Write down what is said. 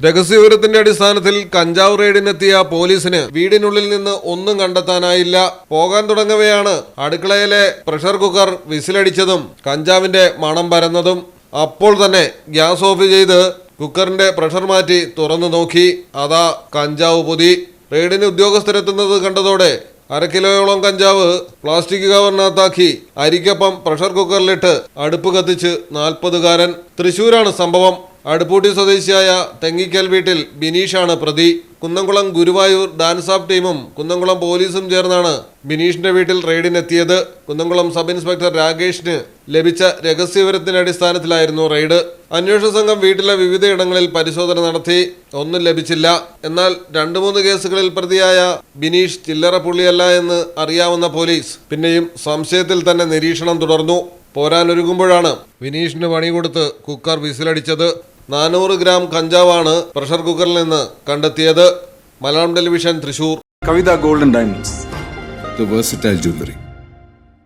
രഹസ്യവിവരത്തിന്റെ അടിസ്ഥാനത്തിൽ കഞ്ചാവ് റെയ്ഡിനെത്തിയ പോലീസിന് വീടിനുള്ളിൽ നിന്ന് ഒന്നും കണ്ടെത്താനായില്ല. പോകാൻ തുടങ്ങവെയാണ് അടുക്കളയിലെ പ്രഷർ കുക്കർ വിസിലടിച്ചതും കഞ്ചാവിന്റെ മണം പരന്നതും. അപ്പോൾ തന്നെ ഗ്യാസ് ഓഫ് ചെയ്ത് കുക്കറിന്റെ പ്രഷർ മാറ്റി തുറന്നു നോക്കി. അതാ കഞ്ചാവ് പൊതി. റെയ്ഡിന് ഉദ്യോഗസ്ഥരെത്തുന്നത് കണ്ടതോടെ 1/2 കിലോയോളം കഞ്ചാവ് പ്ലാസ്റ്റിക് കവറിനകത്താക്കി അരിക്കൊപ്പം പ്രഷർ കുക്കറിലിട്ട് അടുപ്പ് കത്തിച്ച് 40കാരൻ. തൃശൂരാണ് സംഭവം. അടുപ്പൂട്ടി സ്വദേശിയായ തെങ്ങിക്കൽ വീട്ടിൽ ബിനീഷാണ് പ്രതി. കുന്നംകുളം ഗുരുവായൂർ ഡാൻസ് ഓഫ് ടീമും കുന്നംകുളം പോലീസും ചേർന്നാണ് ബിനീഷിന്റെ വീട്ടിൽ റെയ്ഡിനെത്തിയത്. കുന്നംകുളം സബ് ഇൻസ്പെക്ടർ രാകേഷിന് ലഭിച്ച രഹസ്യവിവരത്തിന്റെ അടിസ്ഥാനത്തിലായിരുന്നു റെയ്ഡ്. അന്വേഷണ സംഘം വീട്ടിലെ വിവിധയിടങ്ങളിൽ പരിശോധന നടത്തി. ഒന്നും ലഭിച്ചില്ല. എന്നാൽ 2-3 കേസുകളിൽ പ്രതിയായ ബിനീഷ് ചില്ലറ പുള്ളിയല്ല എന്ന് അറിയാവുന്ന പോലീസ് പിന്നെയും സംശയത്തിൽ തന്നെ നിരീക്ഷണം തുടർന്നു. പോരാനൊരുങ്ങുമ്പോഴാണ് ബിനീഷിന് പണി കൊടുത്ത് കുക്കർ വിസിലടിച്ചത്. 400 ഗ്രാം കഞ്ചാവാണ് പ്രഷർ കുക്കറിൽ നിന്ന് കണ്ടെത്തിയത്. Malayalam television, Thrissur. Kavitha golden diamonds, the versatile jewelry.